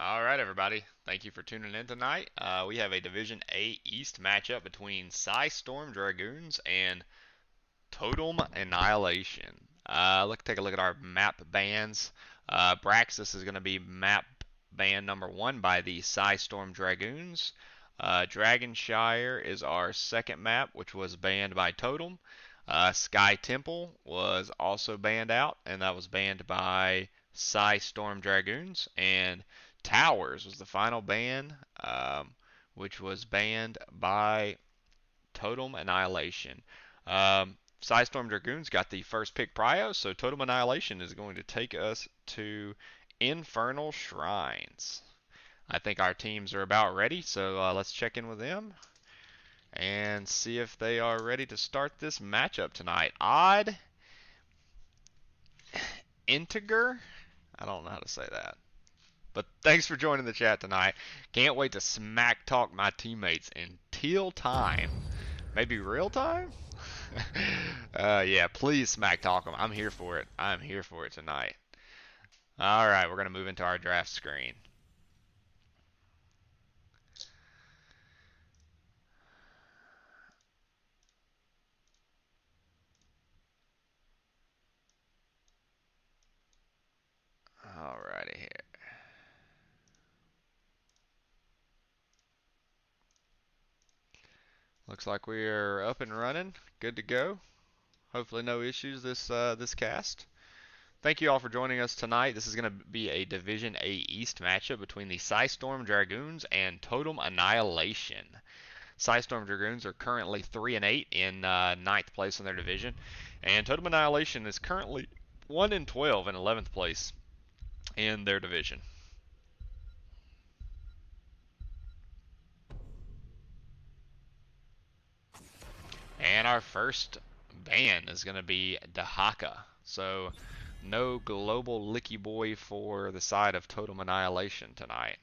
All right, everybody. Thank you for tuning in tonight. We have a Division A East matchup between Storm Dragoons and Totem Annihilation. Let's take a look at our map bans. Braxis is going to be map ban number 1 by the Storm Dragoons. Dragonshire is our second map, which was banned by Totem. Sky Temple was also banned out, and that was banned by Storm Dragoons. And Towers was the final ban, which was banned by Totem Annihilation. Storm Dragoons got the first pick prio, so Totem Annihilation is going to take us to Infernal Shrines. I think our teams are about ready, so let's check in with them and see if they are ready to start this matchup tonight. Odd Integer? I don't know how to say that. But thanks for joining the chat tonight. Can't wait to smack talk my teammates in teal time. Maybe real time? Yeah, please smack talk them. I'm here for it. I'm here for it tonight. All right, we're going to move into our draft screen. All righty here. Looks like we are up and running, good to go. Hopefully no issues this cast. Thank you all for joining us tonight. This is going to be a Division A East matchup between the Storm Dragoons and Totem Annihilation. Storm Dragoons are currently 3-8 in ninth place in their division, and Totem Annihilation is currently 1-12 in 11th place in their division. And our first ban is going to be Dahaka. So no global licky boy for the side of Totem Annihilation tonight.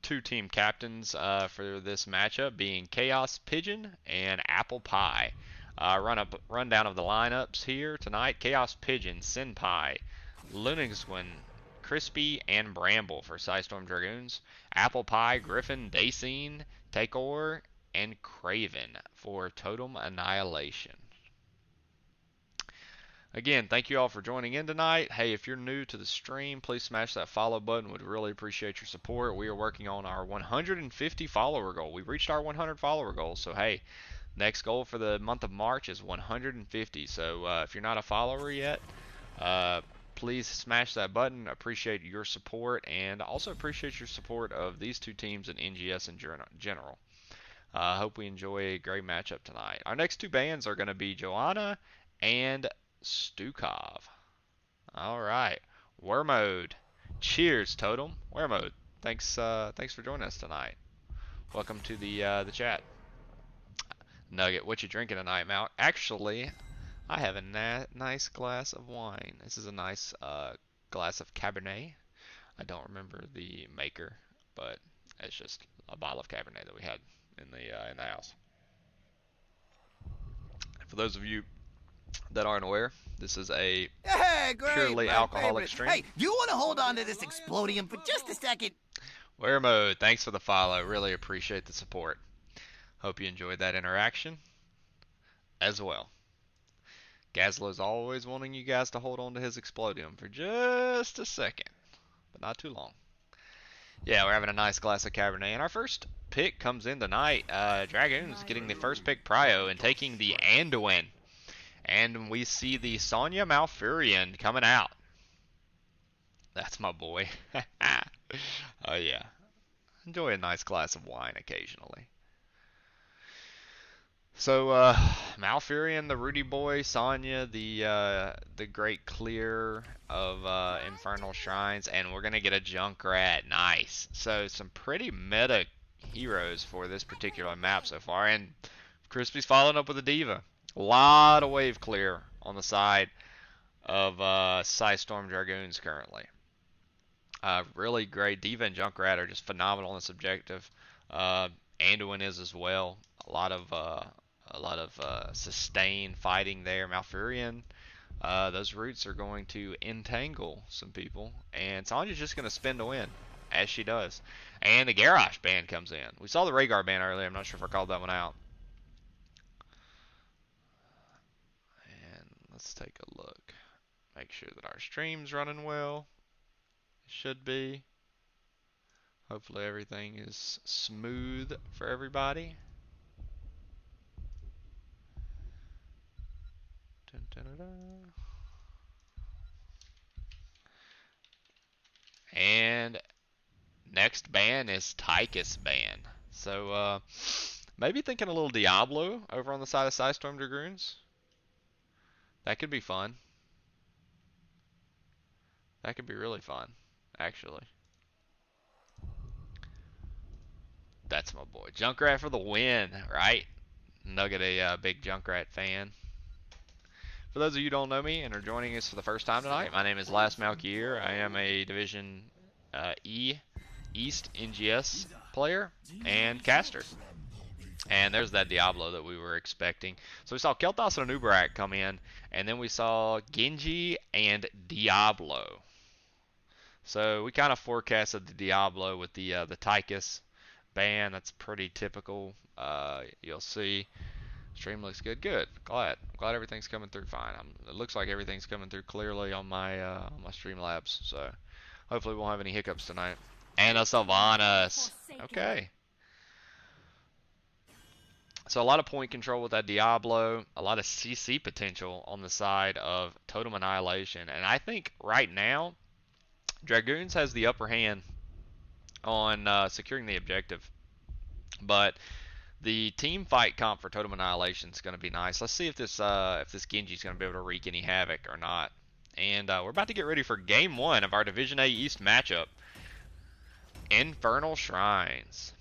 Two team captains for this matchup being Chaos Pigeon and Apple Pie. Rundown of the lineups here tonight. Chaos Pigeon, Senpai, Lunixwin, Crispy, and Bramble for Storm Dragoons. Apple Pie, Griffin, Dacian, Takeor, and Craven for Totem Annihilation. Again, thank you all for joining in tonight. Hey, if you're new to the stream, please smash that follow button. Would really appreciate your support. We are working on our 150 follower goal. We reached our 100 follower goal, so hey, next goal for the month of March is 150. So if you're not a follower yet, please smash that button. Appreciate your support, and also appreciate your support of these two teams in NGS in general. Hope we enjoy a great matchup tonight. Our next two bands are going to be Joanna and Stukov. All right, Wormode. Cheers, Totem. Wormode, thanks for joining us tonight. Welcome to the chat. Nugget, what you drinking tonight, Mal? Actually, I have a nice glass of wine. This is a nice glass of Cabernet. I don't remember the maker, but it's just a bottle of Cabernet that we had in the house. For those of you that aren't aware, this is a purely alcoholic stream. Hey, you want to hold on to this explodium for just a second? Mode, thanks for the follow. Really appreciate the support. Hope you enjoyed that interaction as well. Gazlo's always wanting you guys to hold on to his explodium for just a second, but not too long. Yeah, we're having a nice glass of Cabernet, and our first pick comes in tonight. Dragoons getting the first pick prio and taking the Anduin. And we see the Sonya Malfurion coming out. That's my boy. Oh yeah. Enjoy a nice glass of wine occasionally. So Malfurion, the Rudy boy, Sonya, the great clear of Infernal Shrines, and we're gonna get a Junkrat. Nice. So some pretty meta heroes for this particular map so far, and Crispy's following up with a Diva. A lot of wave clear on the side of Storm Dragoons currently. Really great. Diva and Junkrat are just phenomenal in this objective. Anduin is as well. A lot of sustained fighting there. Malfurion those roots are going to entangle some people, and Sonya's just going to spin to win, as she does. And the Garrosh ban comes in. We saw the Rhaegar ban earlier. I'm not sure if I called that one out. And let's take a look. Make sure that our stream's running well. It should be. Hopefully everything is smooth for everybody. Dun, dun, dun, dun. And next ban is Tychus ban. So maybe thinking a little Diablo over on the side of Psystorm Dragoons. That could be fun. That could be really fun, actually. That's my boy. Junkrat for the win, right? Nugget a big Junkrat fan. For those of you who don't know me and are joining us for the first time tonight, my name is Last Malkier. I am a Division E East NGS player and caster. And there's that Diablo that we were expecting. So we saw Kel'Thas and Anub'arak come in, and then we saw Genji and Diablo. So we kind of forecasted the Diablo with the Tychus ban. That's pretty typical. You'll see. Stream looks good. Good. I'm glad everything's coming through fine. It looks like everything's coming through clearly on my Streamlabs. So hopefully we won't have any hiccups tonight. And a Sylvanas. Okay. So a lot of point control with that Diablo, a lot of CC potential on the side of Totem Annihilation, and I think right now Dragoons has the upper hand on securing the objective. But the team fight comp for Totem Annihilation is going to be nice. Let's see if this Genji is going to be able to wreak any havoc or not. And we're about to get ready for Game 1 of our Division A East matchup. Infernal Shrines.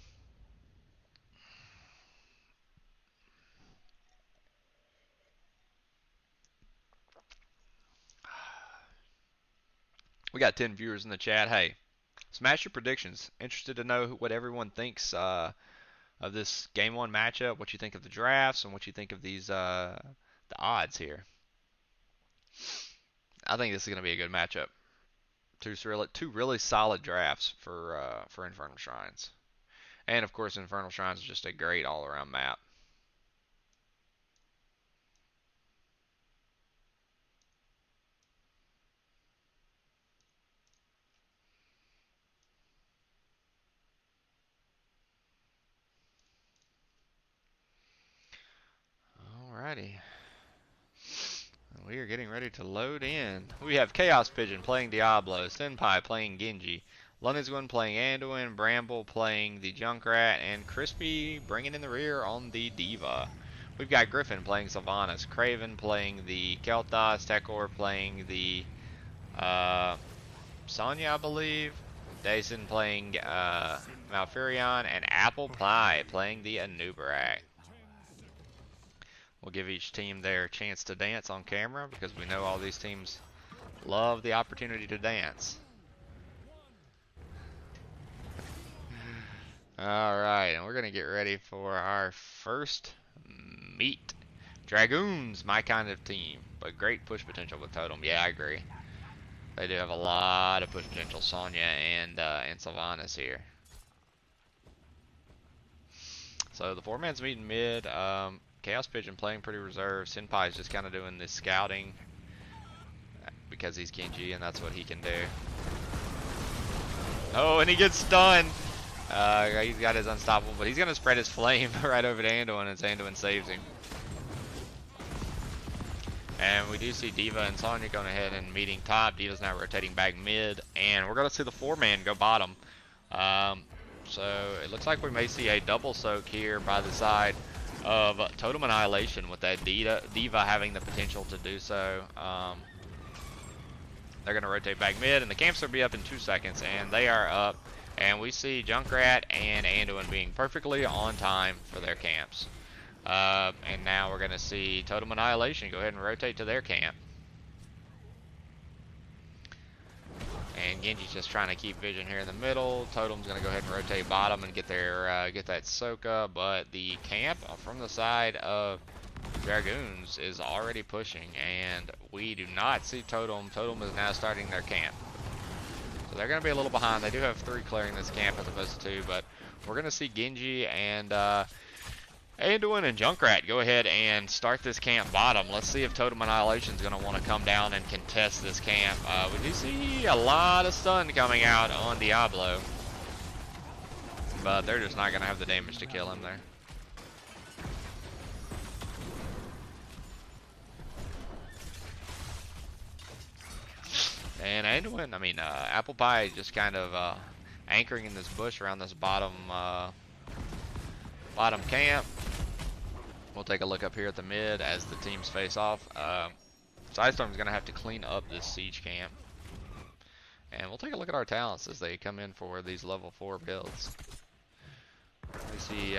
We got 10 viewers in the chat. Hey, smash your predictions. Interested to know what everyone thinks of this Game 1 matchup, what you think of the drafts, and what you think of these the odds here. I think this is going to be a good matchup. Two really solid drafts for Infernal Shrines. And, of course, Infernal Shrines is just a great all-around map. Alrighty. We are getting ready to load in. We have Chaos Pigeon playing Diablo, Senpai playing Genji, Lunizwin playing Anduin, Bramble playing the Junkrat, and Crispy bringing in the rear on the D.Va. We've got Griffin playing Sylvanas, Craven playing the Kel'Thas, Tekor playing the Sonya, I believe, Dason playing Malfurion, and Apple Pie playing the Anub'arak. We'll give each team their chance to dance on camera because we know all these teams love the opportunity to dance. Alright, and we're going to get ready for our first meet. Dragoons, my kind of team, but great push potential with Totem. Yeah, I agree. They do have a lot of push potential, Sonya and Sylvanas here. So the four-man's meeting mid. Chaos Pigeon playing pretty reserved. Senpai is just kind of doing this scouting because he's Genji and that's what he can do. Oh, and he gets stunned. He's got his unstoppable, but he's going to spread his flame right over to Anduin as Anduin saves him. And we do see D.Va and Sonya going ahead and meeting top. D.Va's now rotating back mid, and we're going to see the four-man go bottom. So it looks like we may see a double soak here by the side of Totem Annihilation with that D.Va having the potential to do so. They're going to rotate back mid, and the camps will be up in 2 seconds, and they are up. And we see Junkrat and Anduin being perfectly on time for their camps. And now we're going to see Totem Annihilation go ahead and rotate to their camp. And Genji's just trying to keep vision here in the middle. Totem's going to go ahead and rotate bottom and get their get that Soka, but the camp from the side of Dragoons is already pushing, and we do not see Totem. Totem is now starting their camp. So they're going to be a little behind. They do have 3 clearing this camp as opposed to 2, but we're going to see Genji and Anduin and Junkrat go ahead and start this camp bottom. Let's see if Totem Annihilation is going to want to come down and contest this camp. We do see a lot of stun coming out on Diablo, but they're just not going to have the damage to kill him there. And Anduin, I mean, Apple Pie just kind of anchoring in this bush around this bottom camp. We'll take a look up here at the mid as the teams face off. Sidestorm's going to have to clean up this siege camp. And we'll take a look at our talents as they come in for these level 4 builds. We see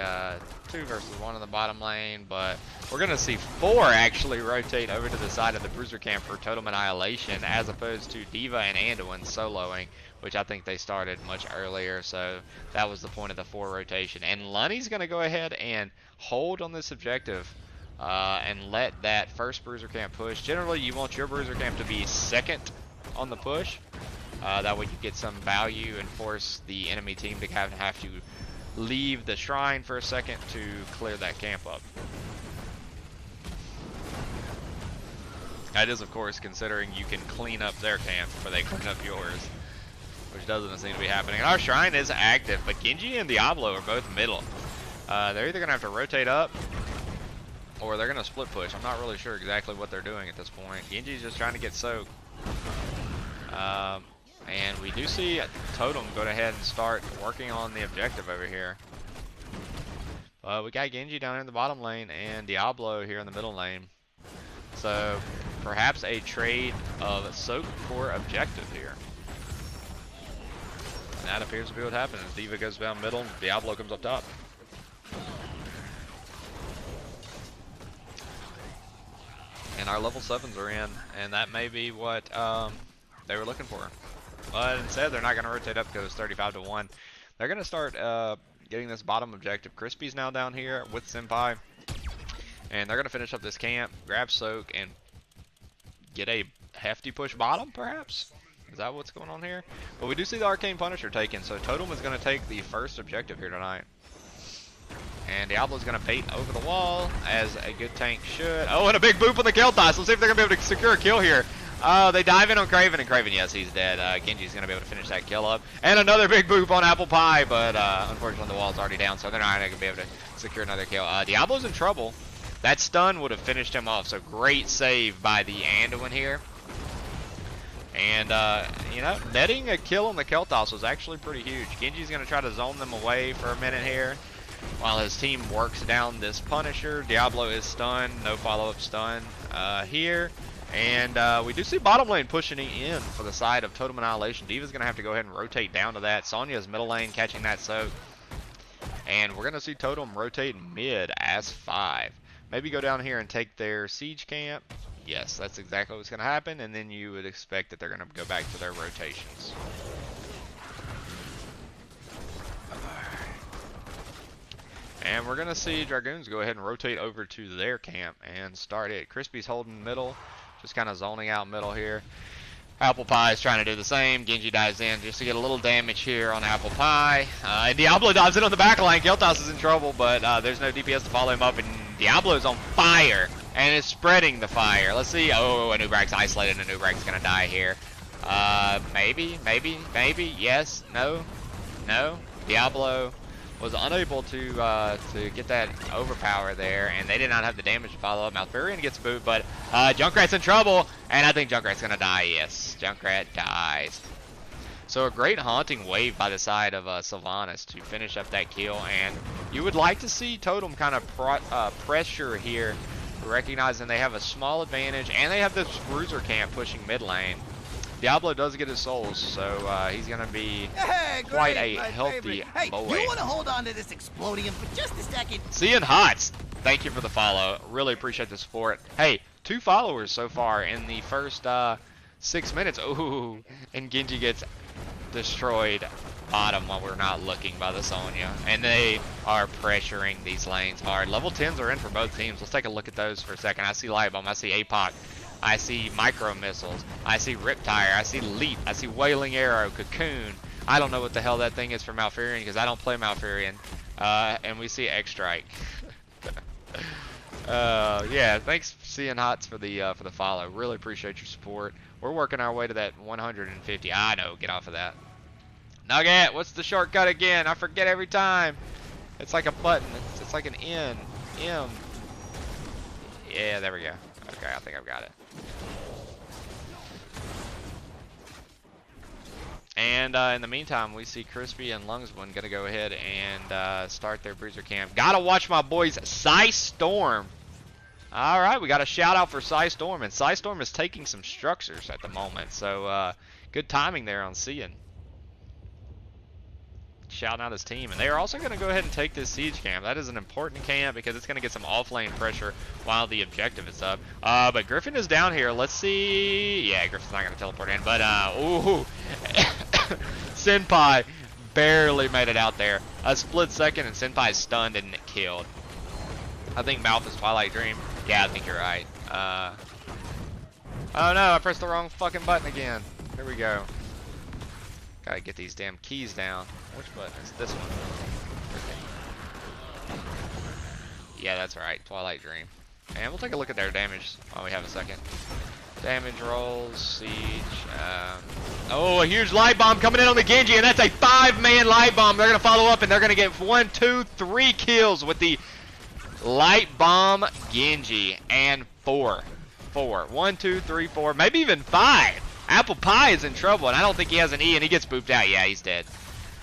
2 versus 1 in the bottom lane, but we're going to see 4 actually rotate over to the side of the bruiser camp for Totem Annihilation, as opposed to D.Va and Anduin soloing, which I think they started much earlier, so that was the point of the 4 rotation. And Lunny's going to go ahead and hold on this objective and let that first bruiser camp push. Generally, you want your bruiser camp to be second on the push. That way you get some value and force the enemy team to have to leave the shrine for a second to clear that camp up. That is, of course, considering you can clean up their camp before they clean up yours, which doesn't seem to be happening. And our shrine is active, but Genji and Diablo are both middle. They're either going to have to rotate up or they're going to split push. I'm not really sure exactly what they're doing at this point. Genji's just trying to get soaked. And we do see Totem go ahead and start working on the objective over here. We got Genji down here in the bottom lane and Diablo here in the middle lane. So perhaps a trade of soak for objective here. And that appears to be what happens. D.Va goes down middle, Diablo comes up top. And our level 7s are in, and that may be what they were looking for. But instead, they're not going to rotate up because it's 35 to 1. They're going to start getting this bottom objective. Crispy's now down here with Senpai. And they're going to finish up this camp, grab Soak, and get a hefty push bottom, perhaps? Is that what's going on here? But we do see the Arcane Punisher taken, so Totem is going to take the first objective here tonight. And Diablo's going to bait over the wall, as a good tank should. Oh, and a big boop on the Kel'Thas. Let's see if they're going to be able to secure a kill here. They dive in on Kraven, and Kraven, yes, he's dead. Genji's going to be able to finish that kill up. And another big boop on Apple Pie, but unfortunately the wall's already down, so they're not going to be able to secure another kill. Diablo's in trouble. That stun would have finished him off, so great save by the Anduin here. And, you know, netting a kill on the Kel'Thas was actually pretty huge. Genji's going to try to zone them away for a minute here while his team works down this Punisher. Diablo is stunned, no follow-up stun here. And we do see bottom lane pushing in for the side of Totem Annihilation. D.Va's going to have to go ahead and rotate down to that. Sonya's middle lane catching that soak. And we're going to see Totem rotate mid as 5. Maybe go down here and take their siege camp. Yes, that's exactly what's going to happen. And then you would expect that they're going to go back to their rotations. And we're going to see Dragoons go ahead and rotate over to their camp and start it. Crispy's holding middle, just kind of zoning out middle here. Apple Pie is trying to do the same. Genji dives in just to get a little damage here on Apple Pie. And Diablo dives in on the back line. Kel'Thas is in trouble, but there's no DPS to follow him up. And Diablo's on fire and is spreading the fire. Let's see. Oh, a Newbrak's isolated, and a Newbrak's going to die here. Maybe. Yes. No. Diablo was unable to get that overpower there, and they did not have the damage to follow up. Malfurion gets booed, but Junkrat's in trouble, and I think Junkrat's going to die. Yes, Junkrat dies. So a great haunting wave by the side of Sylvanas to finish up that kill, and you would like to see Totem kind of pressure here, recognizing they have a small advantage, and they have this bruiser camp pushing mid lane. Diablo does get his souls, so he's going to be quite a healthy boy. Hey, you want to hold on to this explodium for just a second? Seeing Hots, thank you for the follow. Really appreciate the support. Hey, 2 followers so far in the first 6 minutes. Ooh, and Genji gets destroyed bottom while we're not looking by the Sonya. And they are pressuring these lanes hard. Level 10s are in for both teams. Let's take a look at those for a second. I see Light Bomb, I see APOC, I see Micro Missiles, I see Riptire, I see Leap, I see Wailing Arrow, Cocoon. I don't know what the hell that thing is for Malfurion because I don't play Malfurion. And we see X-Strike. Yeah, thanks Seeing Hots for the follow. Really appreciate your support. We're working our way to that 150. I know, get off of that. Nugget, what's the shortcut again? I forget every time. It's like a button. It's like an N. M. Yeah, there we go. Okay, I think I've got it. And in the meantime, we see Crispy and Lungsman gonna go ahead and start their bruiser camp. Gotta watch my boys, Psy Storm. All right, we got a shout out for Psy Storm, and Psy Storm is taking some structures at the moment. So good timing there on Seeing. Shouting out his team, and they are also going to go ahead and take this siege camp. That is an important camp because it's going to get some off-lane pressure while the objective is up. But Griffin is down here. Let's see. Yeah, Griffin's not going to teleport in, but ooh, Senpai barely made it out there. A split second, and Senpai's stunned and killed. I think Mouth is Twilight Dream. Yeah, I think you're right. Oh no, I pressed the wrong fucking button again. Here we go. Gotta get these damn keys down. Which button is this one? Okay. Yeah, that's right. Twilight Dream. And we'll take a look at their damage while we have a second. Damage rolls, siege. Oh, a huge light bomb coming in on the Genji, and that's a 5-man light bomb. They're gonna follow up, and they're gonna get 1, 2, 3 kills with the light bomb Genji, and 4. 1, 2, 3, 4, maybe even 5. Apple Pie is in trouble, and I don't think he has an E, and he gets booped out. Yeah, he's dead.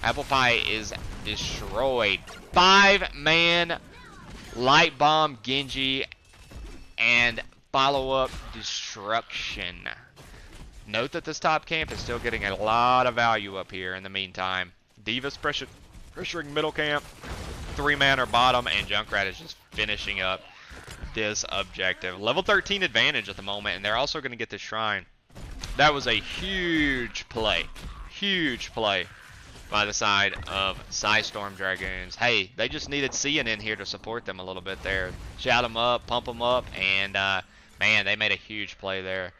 Apple Pie is destroyed. 5-man light bomb Genji and follow-up destruction. Note that this top camp is still getting a lot of value up here in the meantime. Diva's pressuring middle camp. 3-man or bottom, and Junkrat is just finishing up this objective. Level 13 advantage at the moment, and they're also going to get this shrine. That was a huge play by the side of Psy Storm Dragoons. Hey, they just needed Cian in here to support them a little bit there. Shout them up, pump them up, and man, they made a huge play there.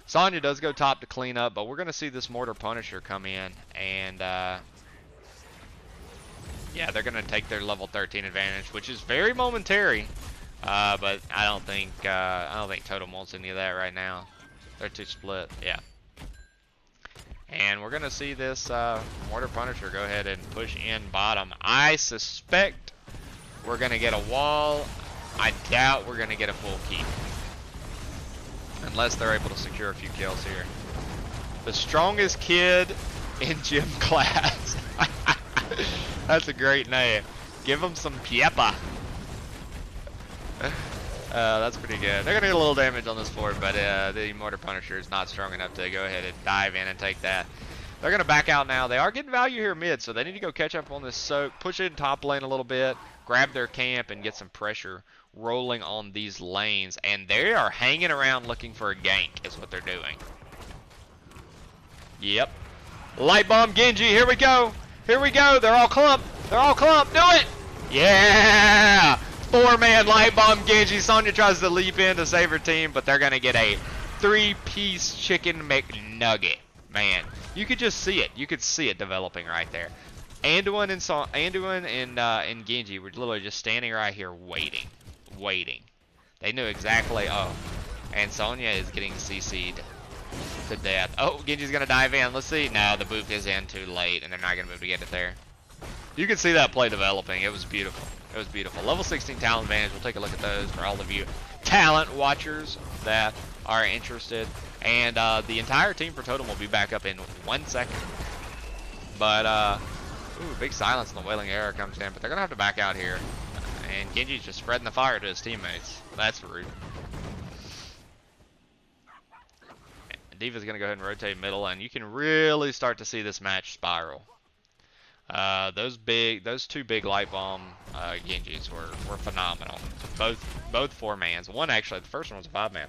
Sonya does go top to clean up, but we're going to see this Mortar Punisher come in, and yeah, they're going to take their level 13 advantage, which is very momentary, but I don't think Totem wants any of that right now. They're too split, yeah. And we're going to see this Mortar Punisher go ahead and push in bottom. I suspect we're going to get a wall. I doubt we're going to get a full keep. Unless they're able to secure a few kills here. The strongest kid in gym class. That's a great name. Give him some piepa. That's pretty good. They're going to get a little damage on this fort, but the Mortar Punisher is not strong enough to go ahead and dive in and take that. They're going to back out now. They are getting value here mid, so they need to go catch up on this soak, push it in top lane a little bit, grab their camp, and get some pressure rolling on these lanes. And they are hanging around looking for a gank is what they're doing. Yep. Light Bomb Genji, here we go. Here we go. They're all clumped. They're all clumped. Do it. Yeah. 4-man Light Bomb Genji. Sonya tries to leap in to save her team, but they're going to get a 3-piece chicken McNugget. Man, you could just see it. You could see it developing right there. Anduin and Genji were literally just standing right here waiting. They knew exactly, oh. And Sonya is getting CC'd to death. Oh, Genji's going to dive in. Let's see. No, the boop is in too late, and they're not going to be able to get it there. You can see that play developing. It was beautiful. It was beautiful. Level 16 talent advantage. We'll take a look at those for all of you talent watchers that are interested. And the entire team for Totem will be back up in 1 second. But, ooh, big silence on the Wailing Arrow comes in. But they're going to have to back out here. And Genji's just spreading the fire to his teammates. That's rude. Diva's going to go ahead and rotate middle. And you can really start to see this match spiral. Those two big light bomb Genjis were phenomenal. Both 4-mans. One actually, the first one was a 5-man.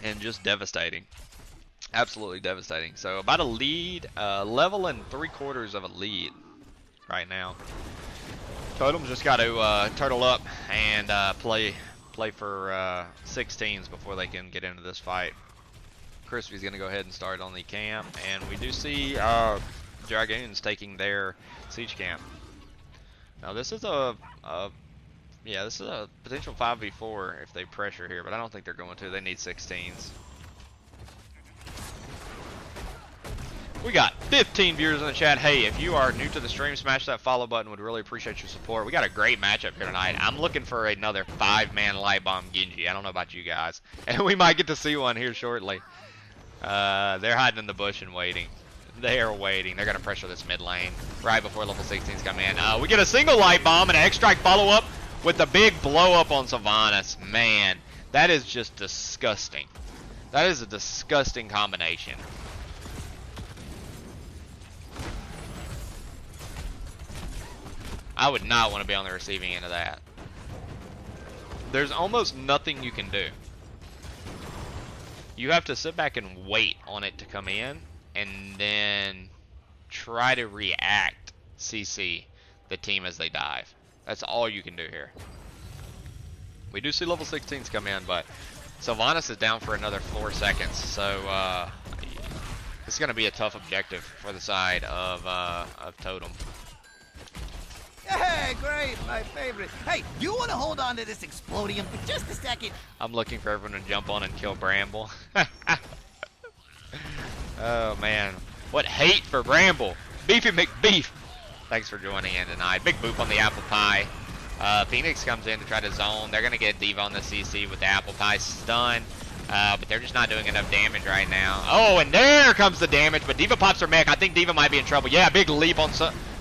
And just devastating. Absolutely devastating. So about a lead, level and 3/4 of a lead right now. Totem's just got to turtle up and play for 16s before they can get into this fight. Crispy's going to go ahead and start on the camp, and we do see Dragoons taking their siege camp. Now this is yeah, this is a potential 5v4 if they pressure here, but I don't think they're going to. They need 16s. We got 15 viewers in the chat. Hey, if you are new to the stream, smash that follow button. Would really appreciate your support. We got a great matchup here tonight. I'm looking for another 5-man light bomb Genji. I don't know about you guys. And we might get to see one here shortly. They're hiding in the bush and waiting. They are waiting. They're going to pressure this mid lane right before level 16s come in. We get a single light bomb and an X-Strike follow-up with the big blow-up on Sylvanas. Man, that is just disgusting. That is a disgusting combination. I would not want to be on the receiving end of that. There's almost nothing you can do. You have to sit back and wait on it to come in, and then try to react CC the team as they dive. That's all you can do here. We do see level 16s come in, but Sylvanas is down for another 4 seconds, so it's going to be a tough objective for the side of Totem. Hey, great, my favorite. Hey, you want to hold on to this explodium for just a second? I'm looking for everyone to jump on and kill Bramble. Oh man, what hate for Bramble. Beefy McBeef. Thanks for joining in tonight. Big boop on the apple pie. Phoenix comes in to try to zone. They're gonna get D.Va on the CC with the apple pie stun. But they're just not doing enough damage right now. Oh, and there comes the damage, but D.Va pops her mech. I think D.Va might be in trouble. Yeah, big leap on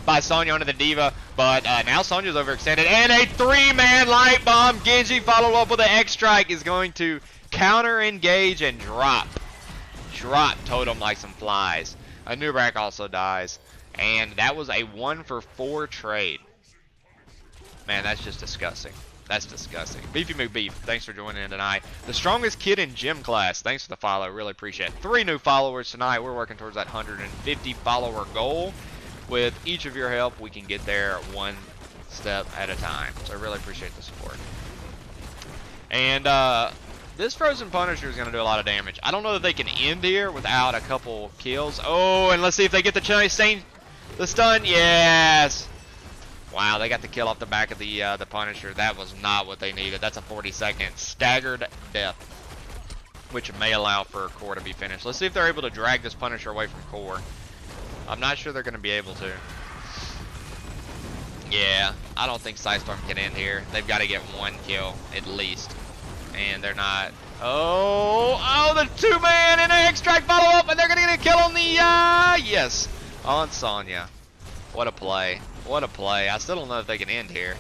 by Sonya onto the D.Va, but now Sonya's overextended, and a 3-man light bomb. Genji followed up with an X-Strike is going to counter engage and drop Totem like some flies. A Newb also dies, and that was a 1-for-4 trade. Man, that's just disgusting. That's disgusting. Beefy McBeef, thanks for joining in tonight. The strongest kid in gym class, thanks for the follow. Really appreciate it. 3 new followers tonight. We're working towards that 150 follower goal. With each of your help, we can get there one step at a time. So I really appreciate the support. And this Frozen Punisher is going to do a lot of damage. I don't know that they can end here without a couple kills. Oh, and let's see if they get the stun. Yes. Wow, they got the kill off the back of the Punisher. That was not what they needed. That's a 40-second staggered death, which may allow for a core to be finished. Let's see if they're able to drag this Punisher away from core. I'm not sure they're going to be able to. Yeah, I don't think Psystorm can end here. They've got to get 1 kill at least. And they're not. Oh, the 2-man and an X-Strike follow-up, and they're going to get a kill on the, yes, on Sonya. What a play. What a play. I still don't know if they can end here.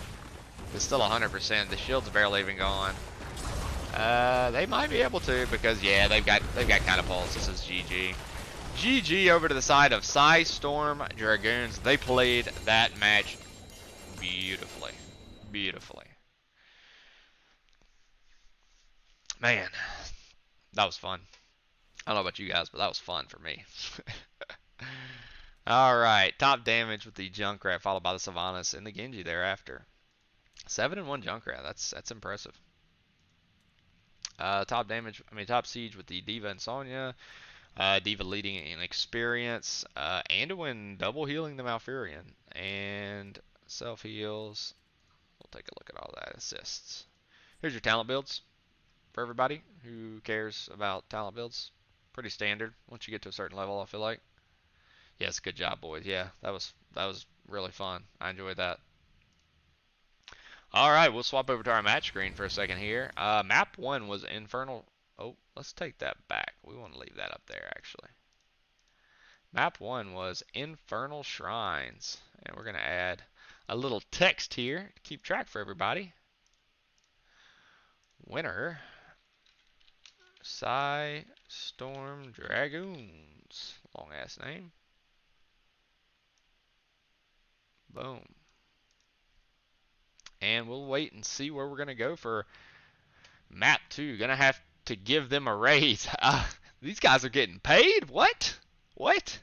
It's still 100%. The shield's barely even gone. They might be able to because, yeah, they've got catapults. This is GG. GG over to the side of Psystorm Dragoons. They played that match beautifully. Beautifully. Man, that was fun. I don't know about you guys, but that was fun for me. Alright, top damage with the Junkrat, followed by the Sylvanas and the Genji thereafter. 7-1 Junkrat, that's impressive. Top siege with the D.Va and Sonya. D.Va leading in experience. Anduin double healing the Malfurion. And self heals. We'll take a look at all that. Assists. Here's your talent builds for everybody who cares about talent builds. Pretty standard once you get to a certain level, I feel like. Yes, good job, boys. Yeah, that was really fun. I enjoyed that. All right, we'll swap over to our match screen for a second here. Map 1 was Infernal. Oh, let's take that back. We want to leave that up there, actually. Map 1 was Infernal Shrines. And we're going to add a little text here to keep track for everybody. Winner, Psystorm Dragoons. Long-ass name. Boom. And we'll wait and see where we're going to go for map 2. Gonna have to give them a raise. These guys are getting paid? What? What?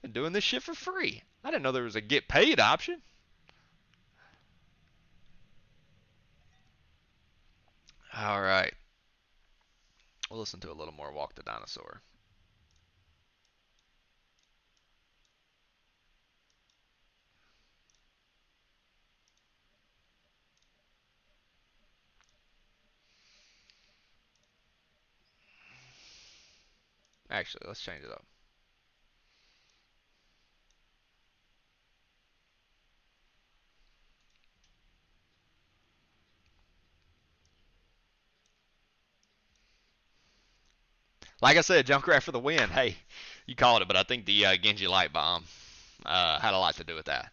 Been doing this shit for free. I didn't know there was a get paid option. All right. We'll listen to a little more Walk the Dinosaur. Actually, let's change it up. Like I said, Junkrat for the win. Hey, you called it, but I think the Genji Light Bomb had a lot to do with that.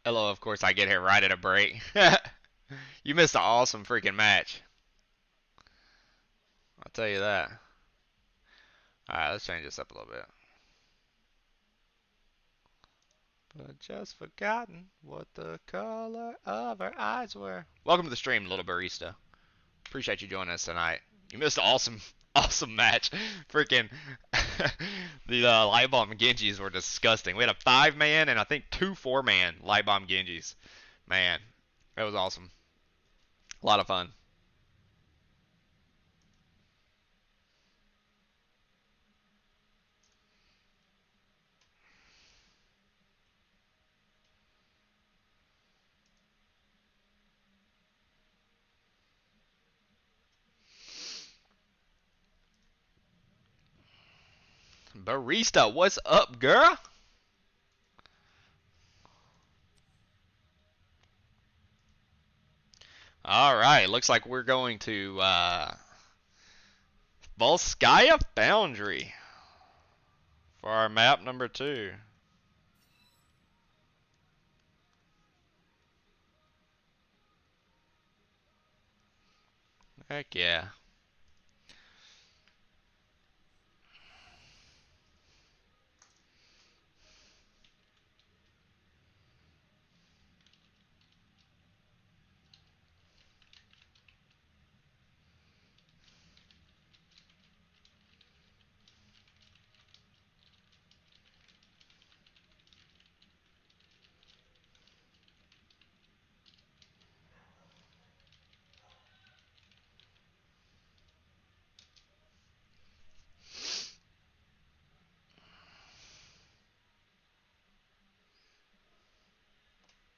Hello, of course, I get here right at a break. You missed an awesome freaking match. I'll tell you that. Alright, let's change this up a little bit. But just forgotten what the color of her eyes were. Welcome to the stream, little barista. Appreciate you joining us tonight. You missed an awesome, awesome match. Freaking the Light Bomb Genjis were disgusting. We had a 5-man and I think 2 4-man Light Bomb Genjis. Man, that was awesome. A lot of fun. Barista, what's up, girl? All right, looks like we're going to Volskaya Foundry for our map number 2. Heck yeah.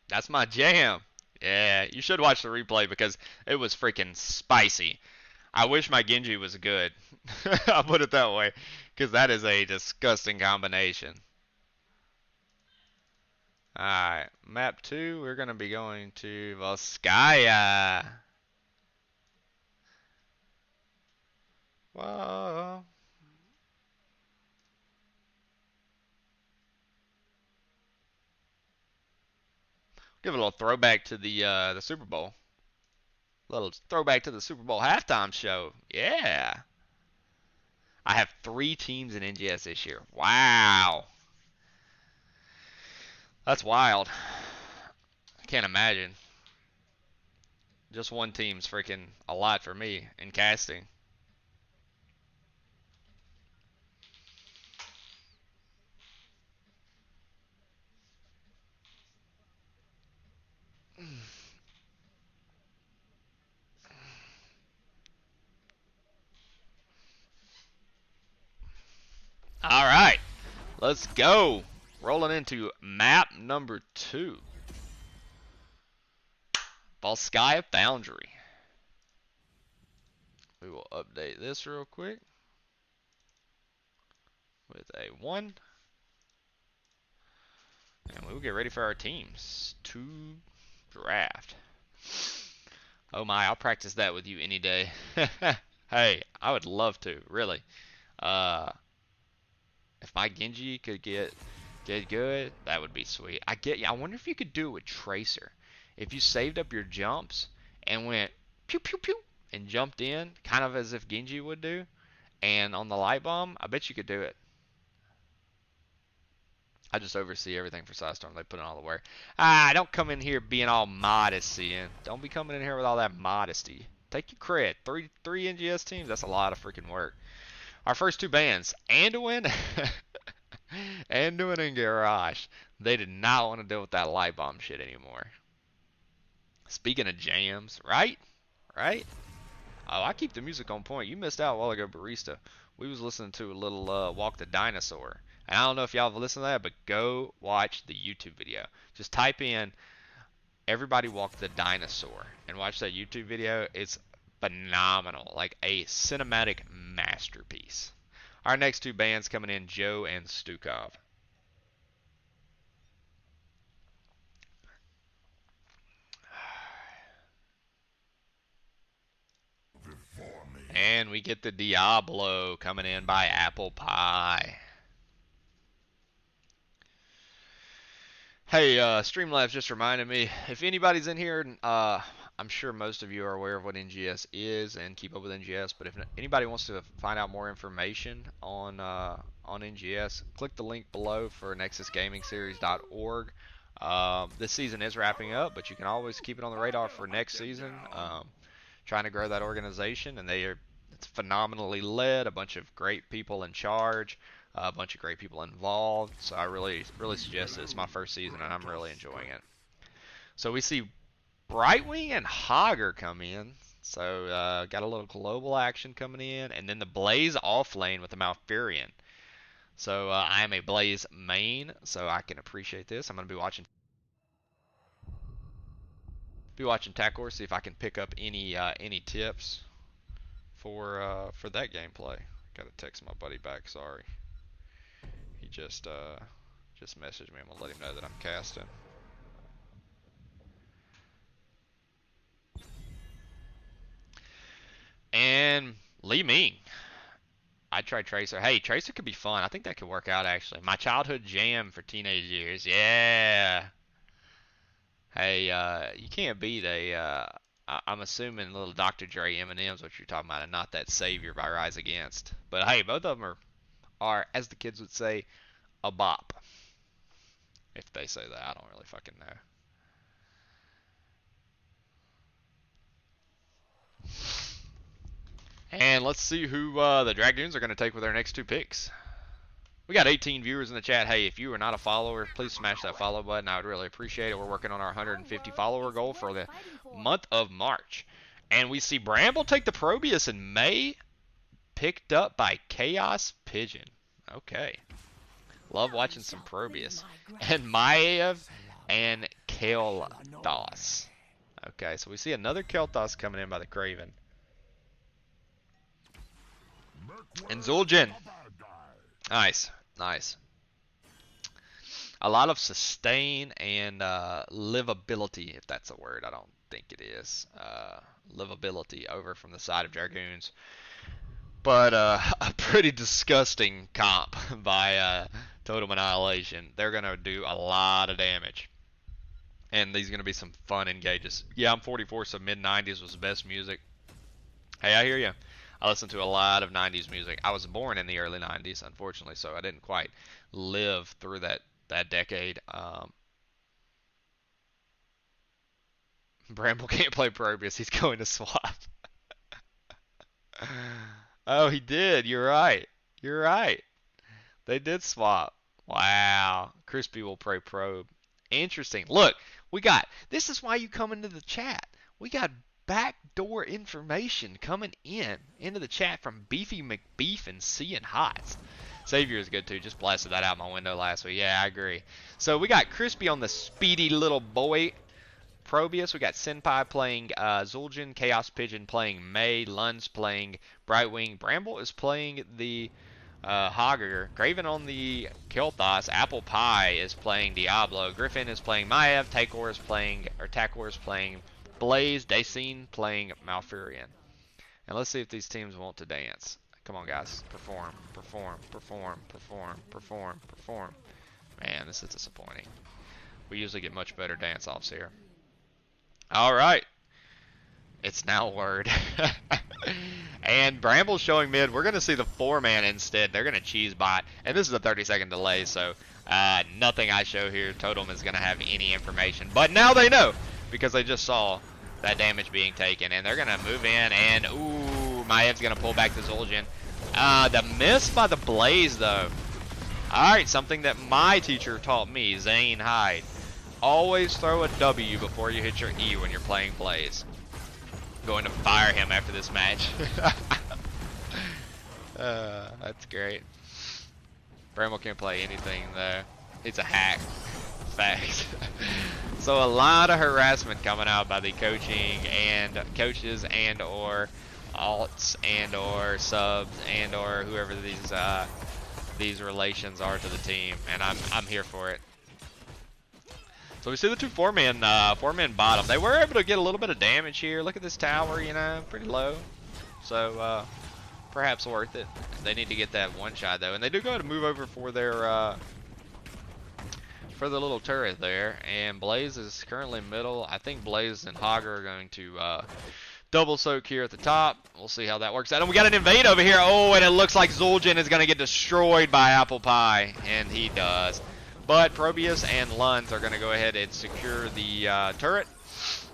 That's my jam. Yeah, you should watch the replay because it was freaking spicy. I wish my Genji was good. I'll put it that way. Because that is a disgusting combination. Alright, map 2, we're going to be going to Volskaya. Whoa. Give it a little throwback to the Super Bowl. A little throwback to the Super Bowl halftime show. Yeah. I have 3 teams in NGS this year. Wow. That's wild. I can't imagine. Just one team's freaking a lot for me in casting. All right, let's go. Rolling into map number 2. Volskaya Foundry. We will update this real quick with a 1. And we will get ready for our teams to draft. Oh my, I'll practice that with you any day. Hey, I would love to, really. If my Genji could get good, that would be sweet. I wonder if you could do it with Tracer. If you saved up your jumps and went pew pew pew and jumped in, kind of as if Genji would do, And on the light bomb, I bet you could do it. I just oversee everything for Sidestorm. They put in all the work. Don't come in here being all modesty, and don't be coming in here with all that modesty. Take your credit. Three NGS teams. That's a lot of freaking work. Our first two bands, Anduin, Anduin and Garage. They did not want to deal with that light bomb shit anymore. Speaking of jams, right? Right? Oh, I keep the music on point. You missed out a while ago, Barista. We was listening to a little Walk the Dinosaur. And I don't know if y'all have listened to that, but go watch the YouTube video. Just type in Everybody Walk the Dinosaur and watch that YouTube video. It's phenomenal. Like a cinematic masterpiece. Our next two bands coming in, Joe and Stukov. And we get the Diablo coming in by Apple Pie. Hey, Streamlabs just reminded me, if anybody's in here, I'm sure most of you are aware of what NGS is and keep up with NGS, but if anybody wants to find out more information on NGS, click the link below for nexusgamingseries.org. This season is wrapping up, but you can always keep it on the radar for next season. Trying to grow that organization, and it's phenomenally led, a bunch of great people in charge, a bunch of great people involved, so I really suggest it. It's my first season and I'm really enjoying it. So we see Brightwing and Hogger come in, so got a little global action coming in, and then the Blaze off lane with the Malfurion. So I am a Blaze main, so I can appreciate this. I'm going to be watching TACOR, see if I can pick up any tips for that gameplay. Got to text my buddy back. Sorry, he just messaged me. I'm gonna let him know that I'm casting. And Li Ming. I tried Tracer. Hey, Tracer could be fun. I think that could work out actually. My childhood jam for teenage years. Yeah. Hey, you can't beat I'm assuming little Dr. Dre Eminem's what you're talking about, and not that Savior by Rise Against. But hey, both of them are, as the kids would say, a bop. If they say that, I don't really fucking know. And let's see who the Dragoons are going to take with their next two picks. We got 18 viewers in the chat. Hey, if you are not a follower, please smash that follow button. I would really appreciate it. We're working on our 150 follower goal for the month of March. And we see Bramble take the Probius in May, picked up by Chaos Pigeon. Okay. Love watching some Probius. And Maev and Kel'Thas. Okay, so we see another Kel'Thas coming in by the Craven. And Zul'jin. Nice, nice. A lot of sustain and livability, if that's a word. I don't think it is. Livability over from the side of Dragoons. But a pretty disgusting comp by Totem Annihilation. They're going to do a lot of damage. And these are going to be some fun engages. Yeah, I'm 44, so mid-90s was the best music. Hey, I hear you. I listened to a lot of 90s music. I was born in the early 90s, unfortunately, so I didn't quite live through that decade. Bramble can't play Probius. He's going to swap. Oh, he did. You're right. You're right. They did swap. Wow. Crispy will play Probe. Interesting. Look, this is why you come into the chat. We got backdoor information coming into the chat from Beefy McBeef and Seeing Hots. Savior is good too. Just blasted that out my window last week. Yeah, I agree. So we got Crispy on the speedy little boy Probius. We got Senpai playing Zul'jin, Chaos Pigeon playing May, Lun's playing Brightwing, Bramble is playing the Hogger, Graven on the Kel'Thas, Apple Pie is playing Diablo, Griffin is playing Maev, TACOR is playing Blaze, Dacian playing Malfurion. And let's see if these teams want to dance. Come on, guys. Perform, perform, perform, perform, perform, perform. Man, this is disappointing. We usually get much better dance-offs here. All right. It's now word. And Bramble's showing mid. We're going to see the 4-man instead. They're going to cheese bot. And this is a 30-second delay, so nothing I show here, Totem, is going to have any information. But now they know, because they just saw that damage being taken. And they're going to move in, and ooh, Maev's going to pull back the Zul'jin. The miss by the Blaze, though. Alright, something that my teacher taught me, Zane Hyde. Always throw a W before you hit your E when you're playing Blaze. Going to fire him after this match. That's great. Bramble can't play anything though. It's a hack. Facts. So a lot of harassment coming out by the coaching and coaches and or alts and or subs and or whoever these relations are to the team, and I'm here for it. So we see the two 4-man bottom. They were able to get a little bit of damage here. Look at this tower, you know, pretty low. So perhaps worth it. They need to get that one shot though, and they do go ahead and move over for their for the little turret there. And Blaze is currently middle. I think Blaze and Hogger are going to double soak here at the top. We'll see how that works out. And we got an invade over here. Oh, and it looks like Zul'jin is going to get destroyed by Apple Pie, and he does. But Probius and Lunds are going to go ahead and secure the turret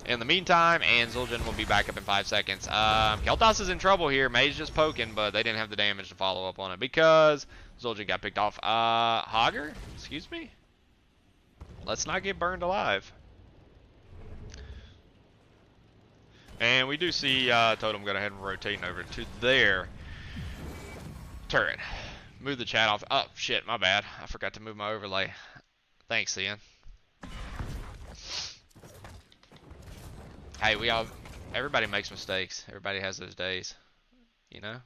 in the meantime, and Zul'jin will be back up in 5 seconds. Kel'Thas is in trouble here. May's just poking, but they didn't have the damage to follow up on it because Zul'jin got picked off. Hogger? Excuse me? Let's not get burned alive. And we do see Totem go ahead and rotating over to their turret. Move the chat off. Oh, shit, my bad. I forgot to move my overlay. Thanks, Ian. Hey, everybody makes mistakes. Everybody has those days, you know?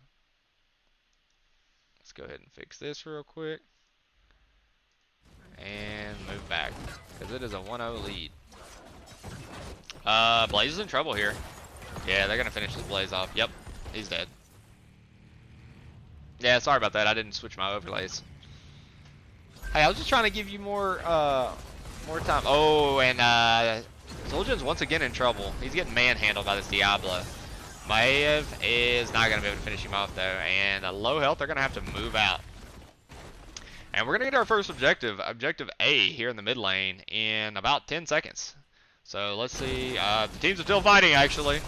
Let's go ahead and fix this real quick. And move back, because it is a 1-0 lead. Blaze is in trouble here. Yeah, they're going to finish this Blaze off. Yep, he's dead. Yeah, sorry about that. I didn't switch my overlays. Hey, I was just trying to give you more time. Oh, and Zul'jin's once again in trouble. He's getting manhandled by this Diablo. Maev is not going to be able to finish him off, though. And low health, they're going to have to move out. And we're going to get our first objective, Objective A, here in the mid lane in about 10 seconds. So let's see. The teams are still fighting, actually.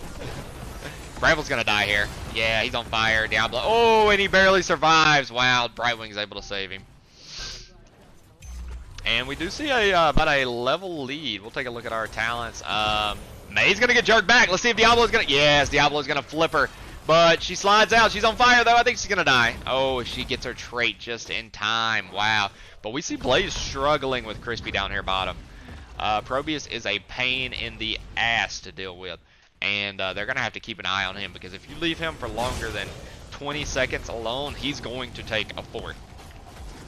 Bramble's gonna die here. Yeah, he's on fire. Diablo. Oh, and he barely survives. Wow, Brightwing's able to save him. And we do see about a level lead. We'll take a look at our talents. May's gonna get jerked back. Let's see if Diablo's gonna. Yes, Diablo's gonna flip her, but she slides out. She's on fire though. I think she's gonna die. Oh, she gets her trait just in time. Wow. But we see Blaze struggling with Crispy down here bottom. Probius is a pain in the ass to deal with. And they're going to have to keep an eye on him, because if you leave him for longer than 20 seconds alone, he's going to take a fourth.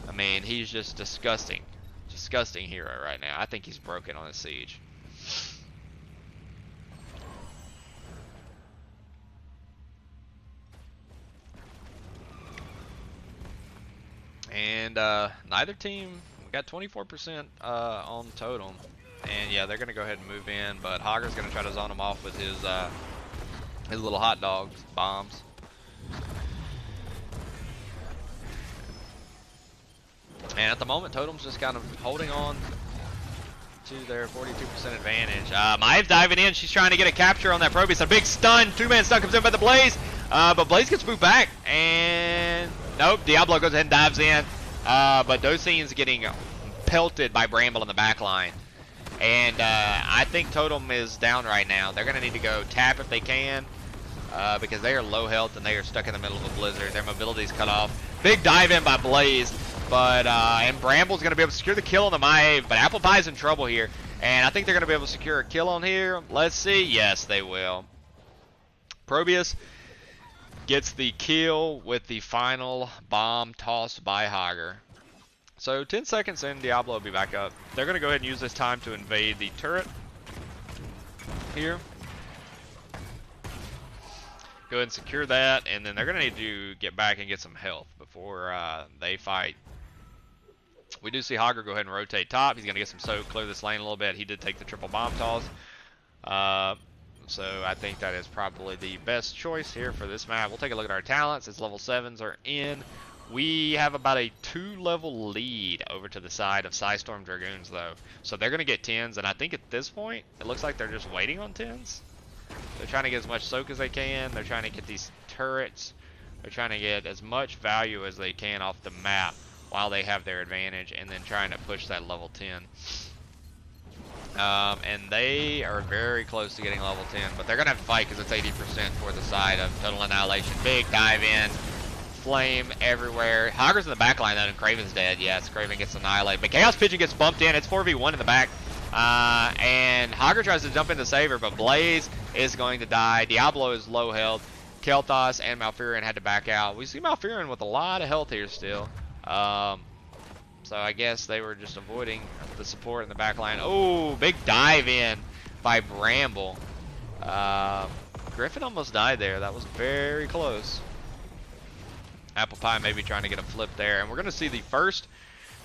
I mean, he's just disgusting. Disgusting hero right now. I think he's broken on his siege. And neither team, we got 24% on Totem. And yeah, they're going to go ahead and move in, but Hogger's going to try to zone him off with his little hot dogs, bombs. And at the moment, Totem's just kind of holding on to their 42% advantage. Maeve's diving in. She's trying to get a capture on that Probius. A big stun. 2-man stun comes in by the Blaze. But Blaze gets moved back. And nope, Diablo goes ahead and dives in. But Dosine's getting pelted by Bramble in the back line. And I think Totem is down right now. They're going to need to go tap if they can, because they are low health and they are stuck in the middle of a blizzard. Their mobility's cut off. Big dive in by Blaze, but and Bramble's going to be able to secure the kill on the Maeve, but Apple Pie's in trouble here. And I think they're going to be able to secure a kill on here. Let's see. Yes, they will. Probius gets the kill with the final bomb tossed by Hogger. So 10 seconds in, Diablo will be back up. They're going to go ahead and use this time to invade the turret here. Go ahead and secure that, and then they're going to need to get back and get some health before they fight. We do see Hogger go ahead and rotate top. He's going to get some soak, clear this lane a little bit. He did take the triple bomb toss. So I think that is probably the best choice here for this map. We'll take a look at our talents. Its level 7s are in. We have about a 2-level lead over to the side of Psystorm Dragoons, though. So they're going to get 10s, and I think at this point, it looks like they're just waiting on 10s. They're trying to get as much soak as they can. They're trying to get these turrets. They're trying to get as much value as they can off the map while they have their advantage, and then trying to push that level 10. And they are very close to getting level 10, but they're going to have to fight because it's 80% for the side of Total Annihilation. Big dive in. Flame everywhere. Hogger's in the back line though, and Kraven's dead. Yes, Kraven gets annihilated. But Chaos Pigeon gets bumped in. It's 4v1 in the back. And Hogger tries to jump in to save her, but Blaze is going to die. Diablo is low health. Kel'Thas and Malfurion had to back out. We see Malfurion with a lot of health here still. So I guess they were just avoiding the support in the back line. Oh, big dive in by Bramble. Griffin almost died there. That was very close. Apple Pie maybe trying to get a flip there. And we're going to see the first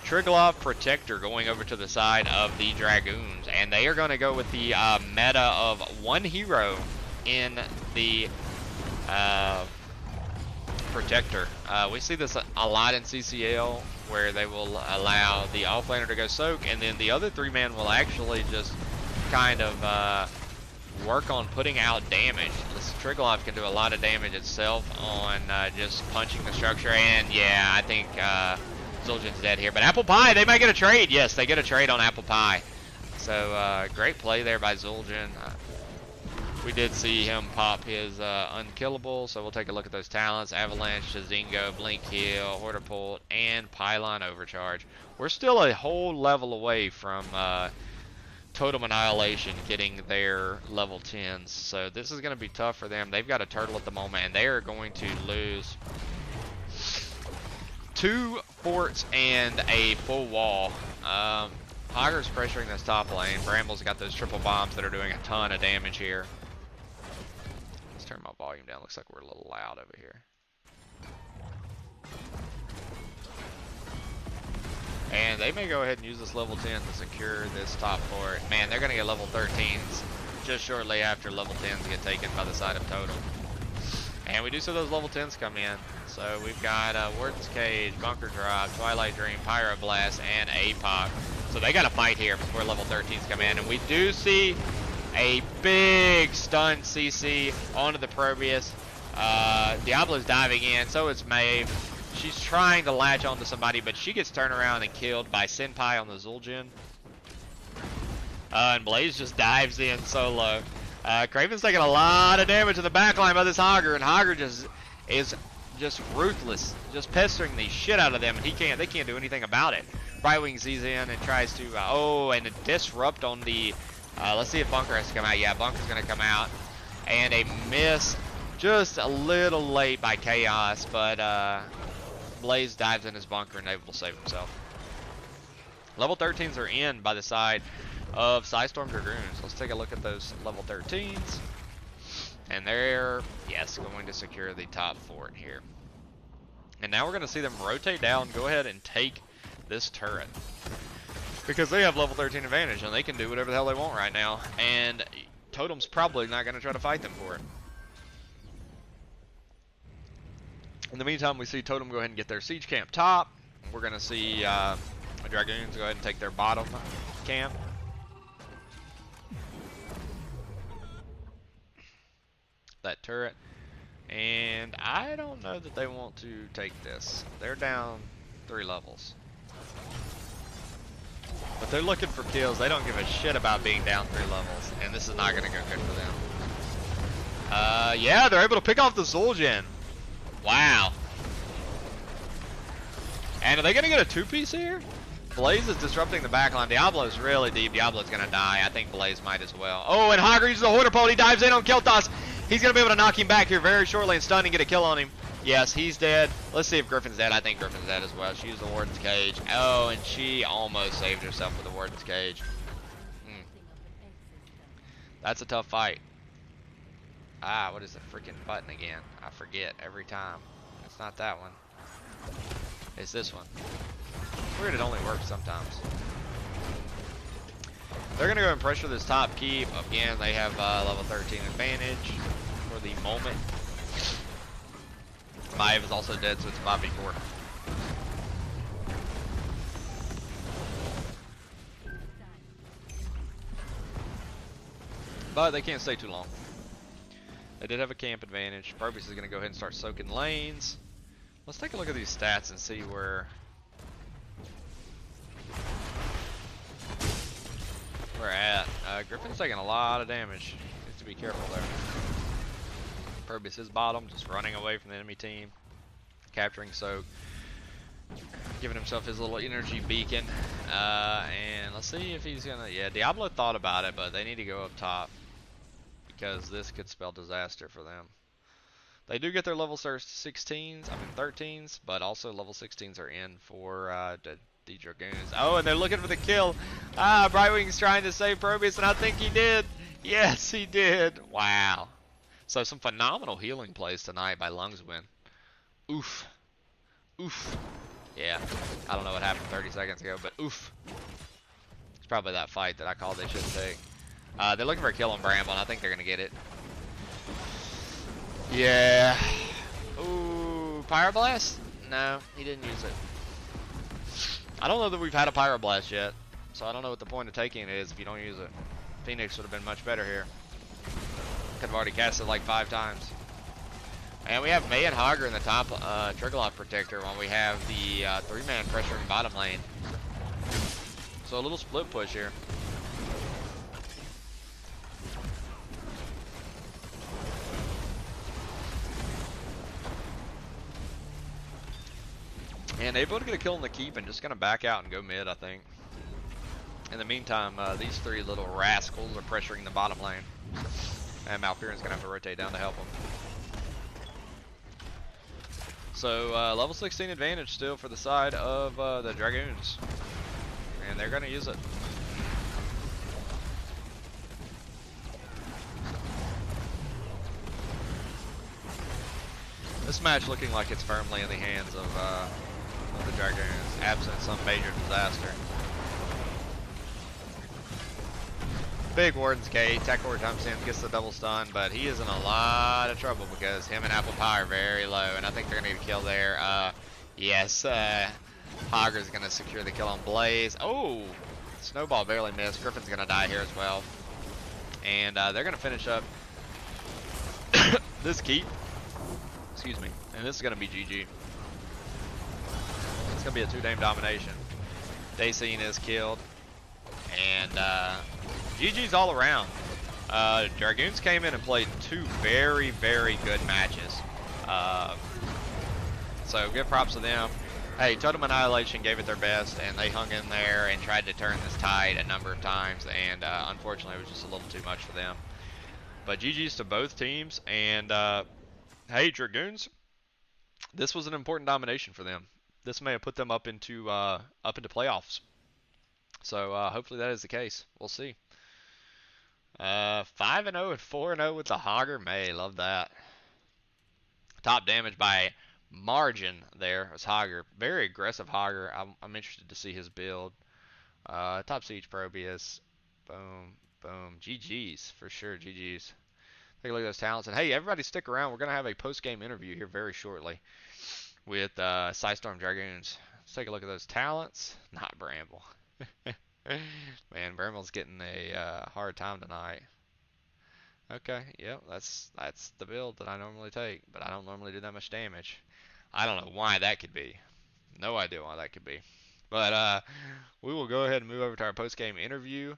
Triglav Protector going over to the side of the Dragoons. And they are going to go with the meta of one hero in the Protector. We see this a lot in CCL, where they will allow the offlaner to go soak, and then the other 3-man will actually just kind of work on putting out damage. This Triglav can do a lot of damage itself on just punching the structure, and yeah, I think Zul'jin's dead here. But Apple Pie, they might get a trade. Yes, they get a trade on Apple Pie. So great play there by Zul'jin. We did see him pop his unkillable, so we'll take a look at those talents. Avalanche, Shazingo, Blink Heal, Hortapult, and Pylon Overcharge. We're still a whole level away from Totem Annihilation getting their level 10s, so this is going to be tough for them. They've got a turtle at the moment, and they are going to lose 2 forts and a full wall. Hogger's pressuring this top lane. Bramble's got those triple bombs that are doing a ton of damage here. Let's turn my volume down. Looks like we're a little loud over here. And they may go ahead and use this level 10 to secure this top fort. Man, they're going to get level 13s just shortly after level 10s get taken by the side of Totem. And we do see those level 10s come in. So we've got Warden's Cage, Bunker Drop, Twilight Dream, Pyroblast, and APOC. So they got to fight here before level 13s come in. And we do see a big stun CC onto the Probius. Diablo's diving in, so is Maeve. She's trying to latch onto somebody, but she gets turned around and killed by Senpai on the Zul'jin. And Blaze just dives in solo. Kraven's taking a lot of damage in the backline by this Hogger, and Hogger just is just ruthless, just pestering the shit out of them, and they can't do anything about it. Brightwing sees in and tries to, and a disrupt on the, let's see if Bunker has to come out. Yeah, Bunker's going to come out. And a miss, just a little late by Chaos, but Blaze dives in his bunker and able to save himself. Level 13s are in by the side of Psystorm Dragoons. Let's take a look at those level 13s. And they're, yes, going to secure the top fort here. And now we're going to see them rotate down, go ahead and take this turret. Because they have level 13 advantage, and they can do whatever the hell they want right now. And Totem's probably not going to try to fight them for it. In the meantime, we see Totem go ahead and get their siege camp top. We're going to see Dragoons go ahead and take their bottom camp. That turret. And I don't know that they want to take this. They're down 3 levels. But they're looking for kills. They don't give a shit about being down 3 levels. And this is not going to go good for them. Yeah, they're able to pick off the Zul'jin. Wow. And are they going to get a 2-piece here? Blaze is disrupting the backline. Diablo's really deep. Diablo's going to die. I think Blaze might as well. Oh, and Hogger uses the Hortapult. He dives in on Kel'Thas. He's going to be able to knock him back here very shortly and stun and get a kill on him. Yes, he's dead. Let's see if Griffin's dead. I think Griffin's dead as well. She used the Warden's Cage. Oh, and she almost saved herself with the Warden's Cage. That's a tough fight. What is the freaking button again? I forget every time. It's not that one. It's this one. It's weird it only works sometimes. They're going to go and pressure this top keep. Again, they have level 13 advantage for the moment. Maiev is also dead, so it's 5v4. But they can't stay too long. They did have a camp advantage. Probius is going to go ahead and start soaking lanes. Let's take a look at these stats and see where we're at. Griffin's taking a lot of damage. Needs to be careful there. Probius is bottom, just running away from the enemy team. Capturing Soak. Giving himself his little energy beacon. And let's see if he's going to... Yeah, Diablo thought about it, but they need to go up top. Because this could spell disaster for them. They do get their level 13s, but also level 16s are in for the Dragoons. Oh, and they're looking for the kill. Brightwing's trying to save Probius, and I think he did. Yes, he did. Wow. So some phenomenal healing plays tonight by Lungswin. Oof. Oof. Yeah, I don't know what happened 30 seconds ago, but oof. It's probably that fight that I called they should take. They're looking for a kill on Bramble, and I think they're going to get it. Yeah. Ooh, Pyroblast? No, he didn't use it. I don't know that we've had a Pyroblast yet, so I don't know what the point of taking it is if you don't use it. Phoenix would have been much better here. Could have already cast it like 5 times. And we have May and Hogger in the top Triggerlock Protector while we have the 3-man pressuring bottom lane. So a little split push here. And able to get a kill in the keep and just going to back out and go mid, I think. In the meantime, these 3 little rascals are pressuring the bottom lane. And Malfurion's going to have to rotate down to help them. So, level 16 advantage still for the side of the Dragoons. And they're going to use it. This match looking like it's firmly in the hands of the Dragoons, absent some major disaster. Big Warden's Gate, Tech Horde jumps in, gets the double stun, but he is in a lot of trouble because him and Apple Pie are very low, and I think they're going to need a kill there. Yes, Hogger's going to secure the kill on Blaze. Oh, Snowball barely missed. Griffin's going to die here as well. And they're going to finish up this keep. Excuse me. And this is going to be GG. It's going to be a 2-game domination. Dacian is killed. And GG's all around. Dragoons came in and played 2 very, very good matches. So give props to them. Hey, Totem Annihilation gave it their best, and they hung in there and tried to turn this tide a number of times, and unfortunately it was just a little too much for them. But GG's to both teams, and hey, Dragoons, this was an important domination for them. This may have put them up into playoffs. So hopefully that is the case. We'll see. 5-0 and 4-0 with the Hogger May. Love that. Top damage by margin there was Hogger. Very aggressive Hogger. I'm interested to see his build. Top Siege Probius. Boom. Boom. GG's for sure. GG's. Take a look at those talents. And hey, everybody stick around. We're going to have a post-game interview here very shortly with Psystorm Dragoons. Let's take a look at those talents. Not Bramble. Man, Bramble's getting a hard time tonight. Okay, yep, that's the build that I normally take, but I don't normally do that much damage. I don't know why that could be. No idea why that could be. But we will go ahead and move over to our post-game interview.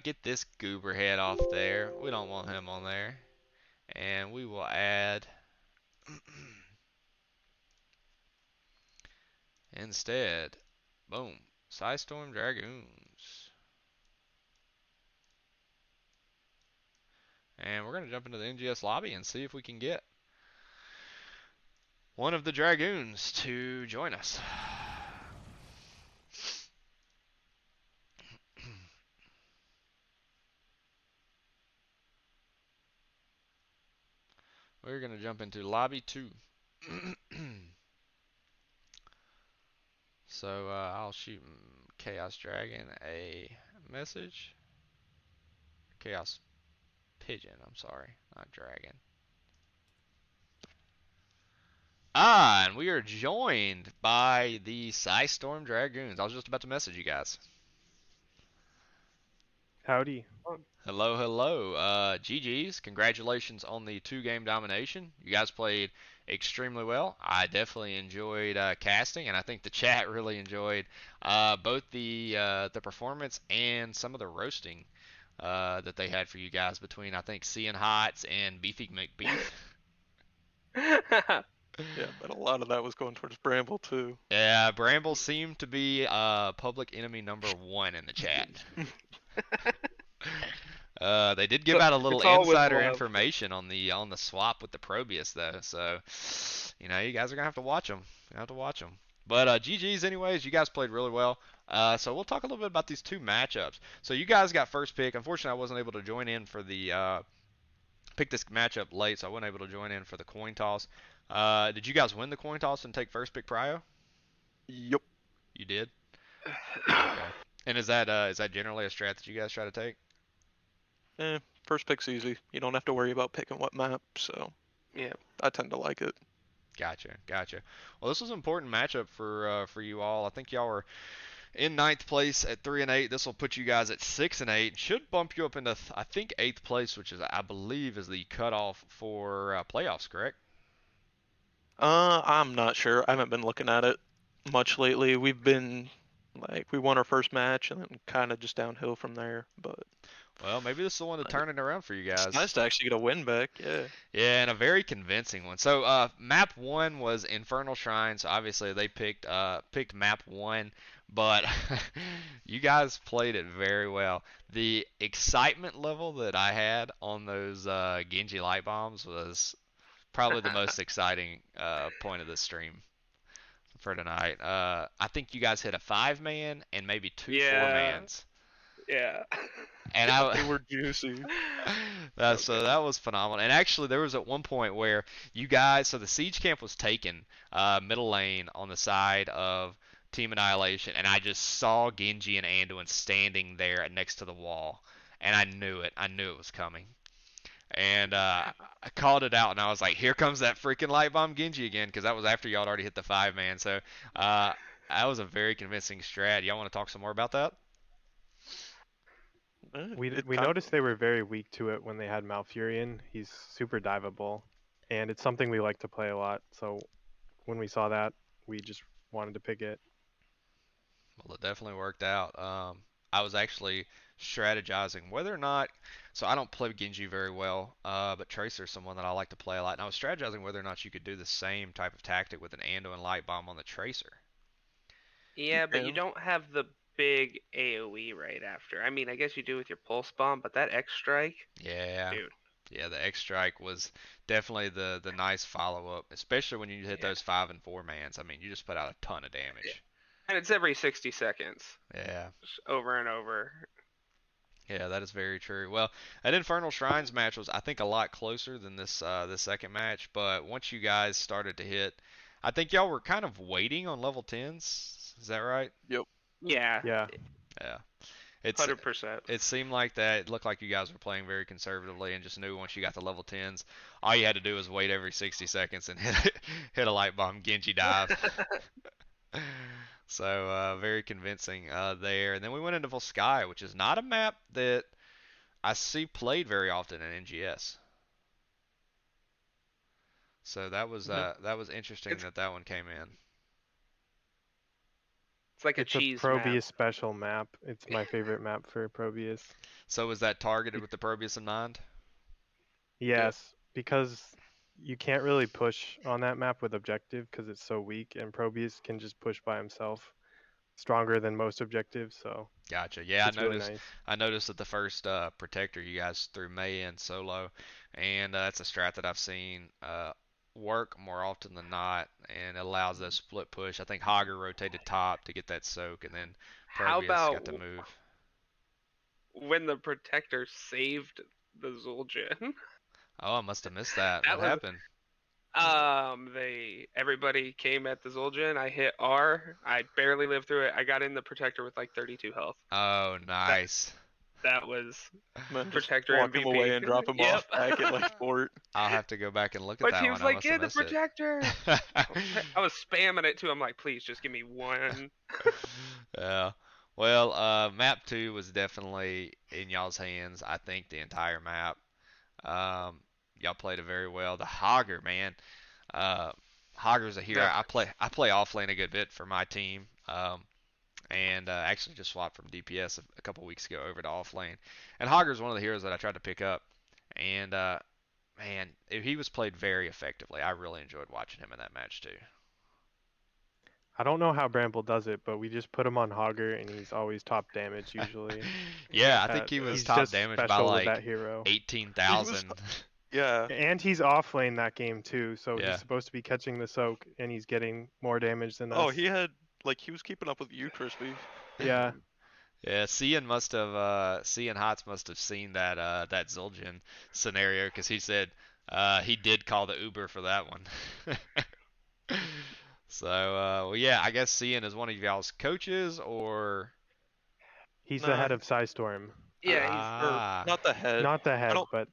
Get this goober head off there. We don't want him on there. And we will add instead, boom, Psystorm Dragoons. And we're going to jump into the NGS lobby and see if we can get one of the Dragoons to join us. We're going to jump into lobby 2. So I'll shoot Chaos Dragon a message. Chaos Pigeon, I'm sorry, not Dragon. And we are joined by the Storm Dragoons. I was just about to message you guys. Howdy. Hello, hello. GG's. Congratulations on the 2-game domination. You guys played extremely well. I definitely enjoyed casting, and I think the chat really enjoyed both the performance and some of the roasting that they had for you guys between, I think, Seeing Hots and Beefy McBeef. Yeah, but a lot of that was going towards Bramble too. Yeah, Bramble seemed to be public enemy number 1 in the chat. They did give out a little insider information on the swap with the Probius though, so you guys are gonna have to watch them. You have to watch them. But GG's anyways. You guys played really well. So we'll talk a little bit about these 2 matchups. So you guys got first pick. Unfortunately, I wasn't able to join in for the pick this matchup late, so I wasn't able to join in for the coin toss. Did you guys win the coin toss and take first pick prio? Yep. You did. Okay. And is that generally a strat that you guys try to take? First pick's easy. You don't have to worry about picking what map, so yeah, I tend to like it. Gotcha. Well, this was an important matchup for you all. I think y'all were in 9th place at 3-8. This will put you guys at 6-8. Should bump you up into I think 8th place, which is I believe is the cutoff for playoffs. Correct? I'm not sure. I haven't been looking at it much lately. We've been we won our first match and then kind of just downhill from there, but. Well, maybe this is the one to turn it around for you guys. It's nice to actually get a win back, yeah. Yeah, and a very convincing one. So, map 1 was Infernal Shrine, so obviously they picked map 1, but you guys played it very well. The excitement level that I had on those Genji light bombs was probably the most exciting point of the stream for tonight. I think you guys hit a 5-man and maybe 2 4-mans. Yeah. And they were juicy. So that was phenomenal. And actually, there was at one point where you guys, so the siege camp was taken middle lane on the side of Team Annihilation, and I just saw Genji and Anduin standing there next to the wall, and I knew it. I knew it was coming. And I called it out, and I was like, here comes that freaking light bomb Genji again, because that was after y'all had already hit the 5-man. So that was a very convincing strat. Y'all want to talk some more about that? We noticed they were very weak to it when they had Malfurion. He's super diveable, and it's something we like to play a lot. So when we saw that, we just wanted to pick it. Well, it definitely worked out. I was actually strategizing whether or not, so I don't play Genji very well, but Tracer's someone that I like to play a lot, and I was strategizing whether or not you could do the same type of tactic with an Anduin Light Bomb on the Tracer. Yeah, but you don't have the big AoE right after. I mean, I guess you do with your Pulse Bomb, but that X Strike? Yeah. Dude. Yeah, the X Strike was definitely the nice follow-up, especially when you hit those 5 and 4-mans. I mean, you just put out a ton of damage. Yeah. And it's every 60 seconds. Yeah. Just over and over. Yeah, that is very true. Well, that Infernal Shrines match was, I think, a lot closer than this second match, but once you guys started to hit, I think y'all were kind of waiting on level 10s. Is that right? Yep. Yeah. Yeah. 100%. It seemed like that. It looked like you guys were playing very conservatively and just knew once you got to level 10s, all you had to do was wait every 60 seconds and hit a light bomb Genji dive. So very convincing there. And then we went into Volskaya, which is not a map that I see played very often in NGS. So that was interesting that one came in. It's like it's a cheese Probius map. special map. It's my favorite map for Probius. So was that targeted with the Probius in mind? Yes, because you can't really push on that map with objective because it's so weak, and Probius can just push by himself, stronger than most objectives. So gotcha. Yeah, it's really nice. I noticed that the first protector you guys threw Mei in solo, and that's a strat that I've seen work more often than not, and it allows that split push. I think Hager rotated top to get that soak, and then Probius got to move. When the protector saved the Zul'jin? Oh, I must have missed that. What happened? Everybody came at the Zul'jin. I hit R. I barely lived through it. I got in the protector with like 32 health. Oh, nice. That was Man, just Protector walk him MVP. away and drop him Yep. off back at like fort. I'll have to go back and look at My that team's one. I like, must have get the missed it. Protector. I was spamming it too. I'm like, please just give me one. Yeah. Well, map 2 was definitely in y'all's hands. I think the entire map. Y'all played it very well. The Hogger, man. Uh, Hogger's a hero. Yeah. I play off lane a good bit for my team. And actually just swapped from DPS a couple weeks ago over to off lane. And Hogger's one of the heroes that I tried to pick up. And man, he was played very effectively. I really enjoyed watching him in that match too. I don't know how Bramble does it, but we just put him on Hogger, and he's always top damage usually. Yeah, I think he was He's top just damage by special with like that hero. 18,000. Yeah. And he's off lane that game too, so Yeah. he's supposed to be catching the soak, and he's getting more damage than us. Oh, he was keeping up with you, Crispy. Yeah. Yeah, Cian Hots must have seen that that Zul'jin scenario because he said he did call the Uber for that one. So, well, yeah, I guess Cian is one of y'all's coaches, or He's No. the head of Psystorm. Ah, Not the head. Not the head, don't- but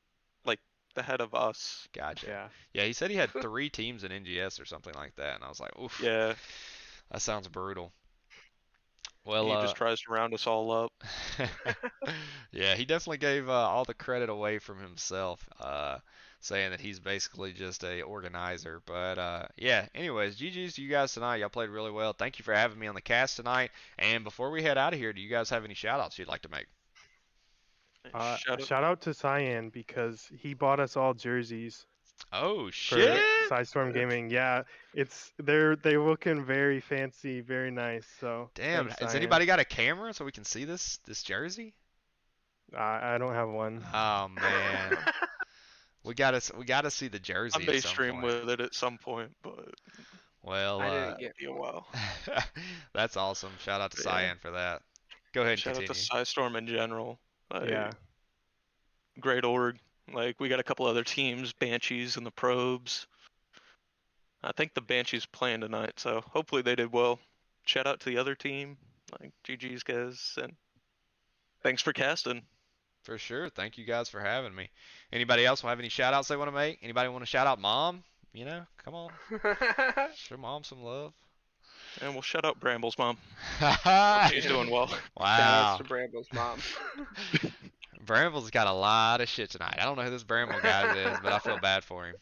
Like the head of us. gotcha. yeah. Yeah, he said he had 3 teams in NGS or something like that, and I was like, oof, Yeah. that sounds brutal. He Well, just tries to round us all up. yeah, he definitely gave all the credit away from himself, saying that he's basically just a organizer. But yeah, anyways, GG's to you guys tonight. Y'all played really well. Thank you for having me on the cast tonight. And before we head out of here, do you guys have any shout-outs you'd like to make? Shout Shout out to Cyan because he bought us all jerseys Oh for shit! Psystorm Gaming. Yeah, they're looking very fancy, very nice. So Damn, thanks, has Cyan. anybody got a camera so we can see this jersey? I don't have one. Oh man, we gotta see the jersey. I may at some stream point. with it at some point, but Well, I didn't get it'll be a while. that's awesome. Shout out to Yeah. Cyan for that. Go ahead and Shout out continue. to Psystorm in general. Yeah. Great org. Like, we got a couple other teams, Banshees and the Probes. I think the Banshees playing tonight, so hopefully they did well. Shout out to the other team, like GG's guys, and thanks for casting. For sure. Thank you guys for having me. Anybody else have any shout outs they want to make? Anybody want to shout out mom? You know, come on. Show mom some love. And we'll shout out Bramble's mom. She's She's doing well. Shout Wow. outs to Bramble's mom. Bramble's got a lot of shit tonight. I don't know who this Bramble guy is, but I feel bad for him.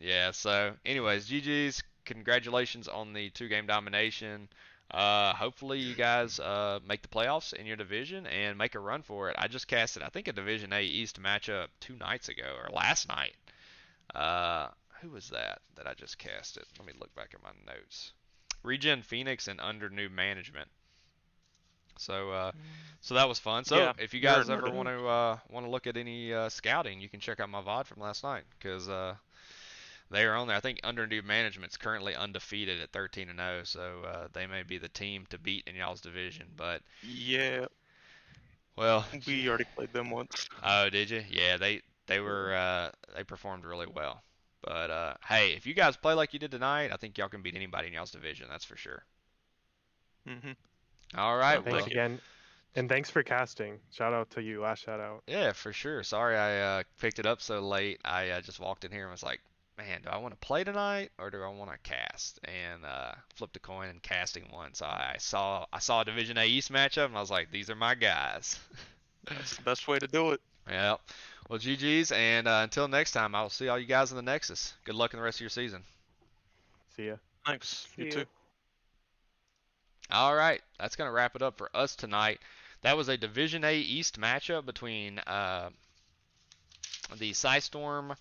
Yeah, so anyways, GG's. Congratulations on the 2-game domination. Hopefully you guys make the playoffs in your division and make a run for it. I just casted, I think, a Division A East matchup 2 nights ago, or last night. Who was that I just casted? Let me look back at my notes. ReGen Phoenix and under Newb management. So that was fun. So Yeah, if you you're guys in ever Murder. want to look at any scouting, you can check out my VOD from last night because they are on there. I think under Newb management's currently undefeated at 13-0, so they may be the team to beat in y'all's division. But Yeah, well, we already played them once. oh, did you? Yeah, they were they performed really well. But hey, if you guys play like you did tonight, I think y'all can beat anybody in y'all's division. That's for sure. Hmm All right. Thanks Well, again. And thanks for casting. Shout out to you. Last shout out. yeah, for sure. Sorry I picked it up so late. I just walked in here and was like, man, do I want to play tonight or do I want to cast? And flipped a coin and casting won. So I saw a Division A East matchup and I was like, these are my guys. That's the best way to do it. Yep. Well, GG's, and until next time, I will see all you guys in the Nexus. Good luck in the rest of your season. See ya. Thanks. You See too. ya. All right, that's going to wrap it up for us tonight. That was a Division A East matchup between the Psystorm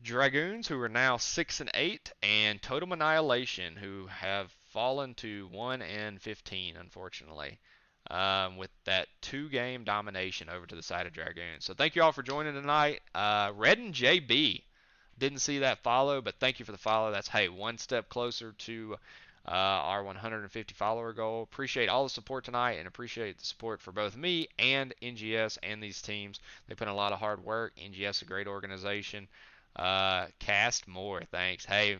Dragoons, who are now 6-8, and Totem Annihilation, who have fallen to 1-15, unfortunately, with that 2-game domination over to the side of Dragoons. So thank you all for joining tonight. ReGen JB, didn't see that follow, but thank you for the follow. That's, hey, one step closer to our 150 follower goal. Appreciate all the support tonight and appreciate the support for both me and NGS and these teams. They put in a lot of hard work. NGS is a great organization. Cast more, thanks. Hey,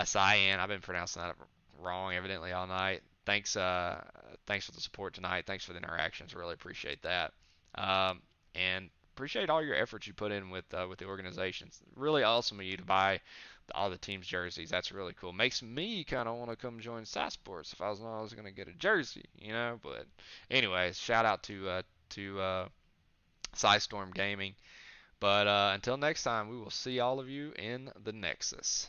Cyan, I've been pronouncing that wrong evidently all night. thanks for the support tonight. Thanks for the interactions. Really appreciate that. And appreciate all your efforts you put in with the organizations. Really awesome of you to buy all the teams' jerseys. That's really cool. Makes me kind of want to come join SAS Sports if I was known I was going to get a jersey, you know. But anyways, shout out to Storm Gaming. But until next time, we will see all of you in the Nexus.